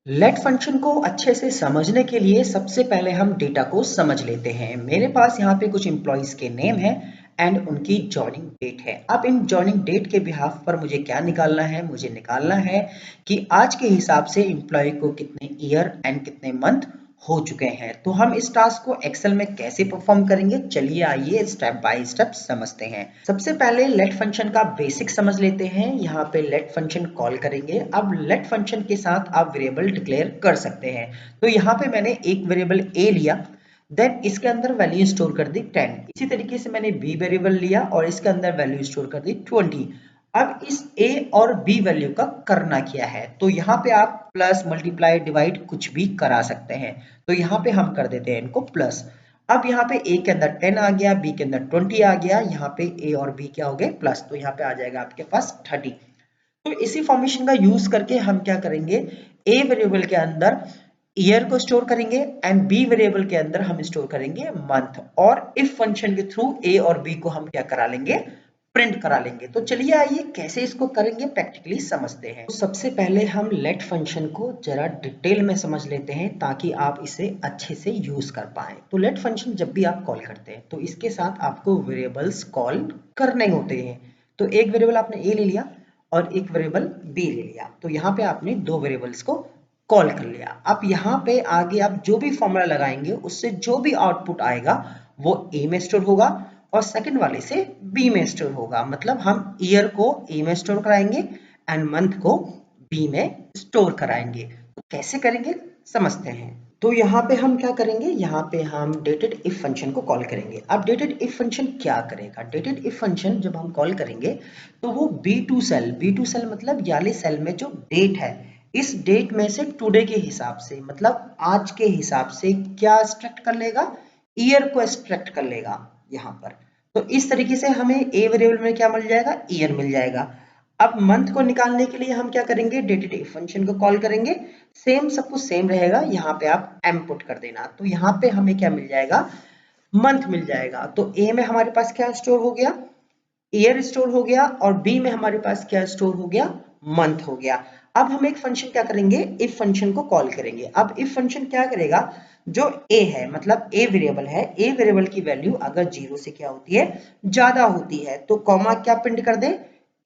Late function को अच्छे से समझने के लिए सबसे पहले हम डेटा को समझ लेते हैं। मेरे पास यहाँ पे कुछ एम्प्लॉइज के नेम है एंड उनकी जॉइनिंग डेट है। अब इन जॉइनिंग डेट के बिहाफ पर मुझे क्या निकालना है? मुझे निकालना है कि आज के हिसाब से एम्प्लॉय को कितने ईयर एंड कितने मंथ हो चुके हैं। तो हम इस टास्क को एक्सेल में कैसे परफॉर्म करेंगे, चलिए आइए स्टेप बाय स्टेप समझते हैं। सबसे पहले लेट फंक्शन का बेसिक समझ लेते हैं। यहाँ पे लेट फंक्शन कॉल करेंगे। अब लेट फंक्शन के साथ आप वेरिएबल डिक्लेयर कर सकते हैं। तो यहाँ पे मैंने एक वेरिएबल ए लिया, देन इसके अंदर वैल्यू स्टोर कर दी 10। इसी तरीके से मैंने बी वेरिएबल लिया और इसके अंदर वैल्यू स्टोर कर दी 20। अब इस a और b वैल्यू का करना क्या है? तो यहाँ पे आप प्लस मल्टीप्लाई डिवाइड कुछ भी करा सकते हैं। तो यहाँ पे हम कर देते हैं इनको प्लस। अब यहाँ पे a के अंदर 10 आ गया, b के अंदर 20 आ गया, यहाँ पे a और b क्या हो गए? प्लस। तो यहाँ पे आ जाएगा आपके पास 30। तो इसी फॉर्मेशन का यूज करके हम क्या करेंगे, a वेरिएबल के अंदर ईयर को स्टोर करेंगे एंड b वेरिएबल के अंदर हम स्टोर करेंगे मंथ, और इफ फंक्शन के थ्रू a और b को हम क्या करा लेंगे? प्रिंट करा लेंगे। तो चलिए आइए कैसे इसको करेंगे प्रैक्टिकली समझते हैं। तो सबसे पहले हम लेट फंक्शन को जरा डिटेल में समझ लेते हैं ताकि आप इसे अच्छे से यूज कर पाए। तो लेट फंक्शन जब भी आप कॉल करते हैं तो इसके साथ आपको वेरिएबल्स कॉल करने होते हैं। तो एक वेरिएबल आपने a ले लिया और एक वेरिएबल b ले लिया, तो यहाँ पे आपने दो वेरिएबल्स को कॉल कर लिया। अब यहाँ पे आगे आप जो भी फॉर्मूला लगाएंगे उससे जो भी आउटपुट आएगा वो a में स्टोर होगा और सेकंड वाले से b में स्टोर होगा। मतलब हम ईयर को a में स्टोर कराएंगे एंड मंथ को b में स्टोर कराएंगे। तो कैसे करेंगे समझते हैं। तो यहाँ पे हम क्या करेंगे, यहाँ पे हम डेटेड इफ फंक्शन को कॉल करेंगे। अब डेटेड इफ फंक्शन क्या करेगा? डेटेड इफ फंक्शन जब हम कॉल करेंगे तो वो B2 सेल मतलब याले सेल में जो डेट है, इस डेट में से टुडे के हिसाब से मतलब आज के हिसाब से क्या एक्सट्रैक्ट कर लेगा? ईयर को एक्सट्रैक्ट कर लेगा यहाँ पर। तो इस तरीके से हमें ए वेरिएबल में क्या मिल जाएगा? ईयर मिल जाएगा। अब मंथ को निकालने के लिए हम क्या करेंगे? डेटेड इफ फंक्शन को कॉल करेंगे। सेम सब कुछ सेम रहेगा, यहाँ पे आप एम पुट कर देना। तो यहाँ पे हमें क्या मिल जाएगा? मंथ मिल जाएगा। तो ए में हमारे पास क्या स्टोर हो गया? ईयर स्टोर हो गया, और बी में हमारे पास क्या स्टोर हो गया? मंथ हो गया। अब हम एक फंक्शन क्या करेंगे? इफ फंक्शन को कॉल करेंगे। अब इफ फंक्शन क्या करेगा? जो a है मतलब a वेरिएबल है, a वेरिएबल की वैल्यू अगर 0 से क्या होती है? ज्यादा होती है, तो कॉमा क्या प्रिंट कर दे?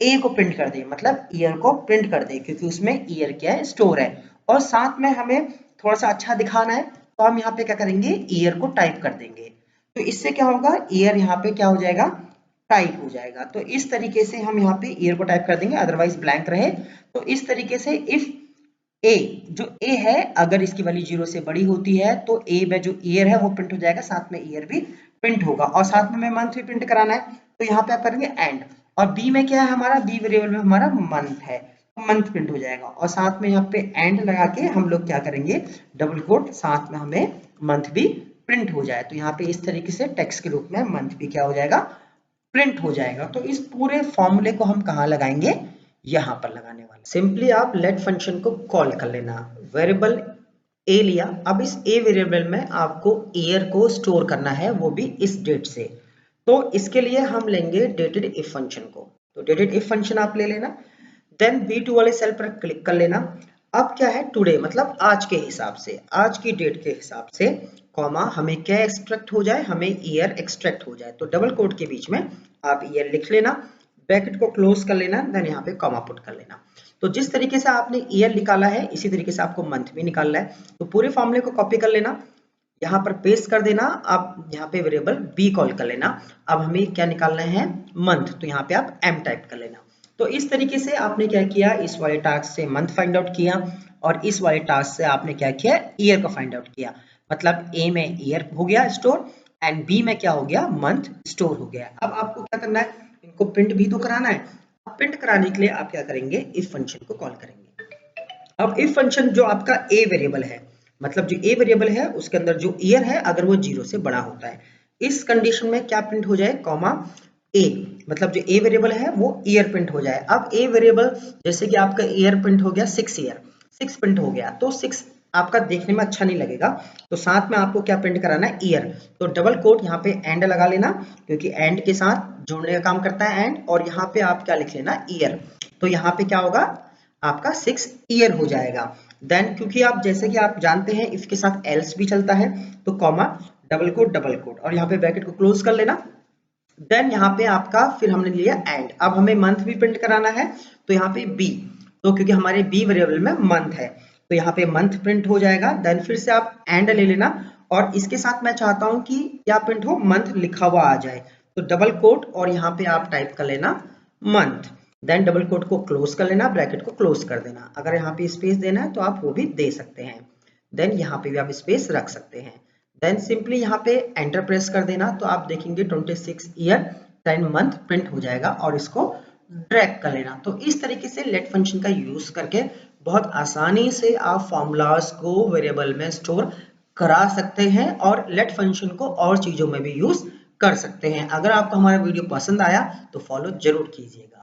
a को प्रिंट कर दे, मतलब ईयर को प्रिंट कर दे, क्योंकि उसमें ईयर क्या है? स्टोर है। और साथ में हमें थोड़ा सा अच्छा दिखाना है तो हम यहाँ पे क्या करेंगे? ईयर को टाइप कर देंगे। तो इससे क्या होगा? ईयर यहाँ पे क्या हो जाएगा? टाइप हो जाएगा। तो इस तरीके से हम यहाँ पे ईयर को टाइप कर देंगे, अदरवाइज ब्लैंक रहे। तो इस तरीके से इफ ए, जो ए है अगर इसकी वैल्यू 0 से बड़ी होती है तो ए में जो ईयर है वो प्रिंट हो जाएगा, साथ में ईयर भी प्रिंट होगा, और साथ में हमें मंथ भी प्रिंट कराना है। तो यहाँ पे आप करेंगे एंड, और बी में क्या है हमारा? बी वेरिएबल में हमारा मंथ है, मंथ प्रिंट हो जाएगा, और साथ में यहाँ पे एंड लगा के हम लोग क्या करेंगे? डबल कोट, साथ में हमें मंथ भी प्रिंट हो जाए। तो यहाँ पे इस तरीके से टेक्स्ट के रूप में मंथ भी क्या हो जाएगा? प्रिंट हो जाएगा। तो इस पूरे फॉर्मूले को हम कहाँ लगाएंगे? यहाँ पर लगाने वाले। सिंपली आप लेट फंक्शन को कॉल कर लेना। वेरिएबल ए लिया, अब इस ए वेरिएबल में आपको ईयर को स्टोर करना है, वो भी इस डेट से। तो इसके लिए हम लेंगे डेटेड इफ फंक्शन को। तो डेटेड इफ फंक्शन आप ले लेना, देन B2 वाले सेल पर क्लिक कर लेना। अब क्या है? टुडे मतलब आज के हिसाब से, आज की डेट के हिसाब से, कॉमा हमें क्या एक्सट्रैक्ट हो जाए? हमें ईयर एक्सट्रैक्ट हो जाए। तो डबल कोट के बीच में आप ईयर लिख लेना, ब्रैकेट को क्लोज कर लेना, देन यहाँ पे कॉमा पुट कर लेना। तो जिस तरीके से आपने ईयर निकाला है इसी तरीके से आपको मंथ भी निकालना है। तो पूरे फॉर्मूले को कॉपी कर लेना, यहाँ पर पेस्ट कर देना। अब यहाँ पे वेरिएबल बी कॉल कर लेना। अब हमें क्या निकालना है? मंथ। तो यहाँ पे आप एम टाइप कर लेना। तो इस तरीके से आपने क्या किया? इस वाले टास्क से मंथ फाइंड आउट किया, और इस वाले टास्क से आपने क्या किया? ईयर को फाइंड आउट किया। मतलब ए में ईयर हो गया स्टोर एंड बी में क्या हो गया? मंथ स्टोर हो गया। अब आपको क्या करना है? इनको प्रिंट भी तो कराना है। अब प्रिंट कराने के लिए आप क्या करेंगे? इफ फंक्शन को कॉल करेंगे। अब इफ फंक्शन जो आपका ए वेरिएबल है, मतलब जो ए वेरिएबल है उसके अंदर जो ईयर है अगर वो 0 से बड़ा होता है, इस कंडीशन में क्या प्रिंट हो जाए? कॉमा ए, मतलब जो ए वेरिएबल है वो ईयर प्रिंट हो जाए। अब ए वेरिएबल जैसे कि आपका ईयर प्रिंट हो गया 6 ईयर, 6 प्रिंट हो गया, तो 6 आपका देखने में अच्छा नहीं लगेगा, तो साथ में आपको क्या प्रिंट कराना है? ईयर। तो डबल कोट यहाँ पे एंड लगा लेना, क्योंकि एंड के साथ जोड़ने का काम करता है एंड, और यहाँ पे आप क्या लिख लेना? ईयर। तो यहाँ पे क्या होगा? आपका 6 ईयर हो जाएगा। देन क्योंकि आप जैसे कि आप जानते हैं इसके साथ एल्स भी चलता है, तो कॉमा डबल कोट और यहाँ पे ब्रैकेट को क्लोज कर लेना। देन यहाँ पे आपका फिर हमने लिया एंड। अब हमें मंथ भी प्रिंट कराना है, तो यहाँ पे बी, तो क्योंकि हमारे बी वेरिएबल में मंथ है तो यहाँ पे मंथ प्रिंट हो जाएगा। देन फिर से आप एंड ले लेना और इसके साथ मैं चाहता हूँ कि क्या प्रिंट हो, मंथ लिखा हुआ आ जाए, तो डबल कोट और यहाँ पे आप टाइप कर लेना मंथ। देन डबल कोट को क्लोज कर लेना, ब्रैकेट को क्लोज कर देना। अगर यहाँ पे स्पेस देना है तो आप वो भी दे सकते हैं। देन यहाँ पे भी आप स्पेस रख सकते हैं। देन सिंपली यहाँ पे एंटर प्रेस कर देना, तो आप देखेंगे 26 ईयर 10 मंथ प्रिंट हो जाएगा और इसको ड्रैग कर लेना। तो इस तरीके से लेट फंक्शन का यूज करके बहुत आसानी से आप फॉर्मूलाज को वेरिएबल में स्टोर करा सकते हैं और लेट फंक्शन को और चीजों में भी यूज कर सकते हैं। अगर आपको हमारा वीडियो पसंद आया तो फॉलो जरूर कीजिएगा।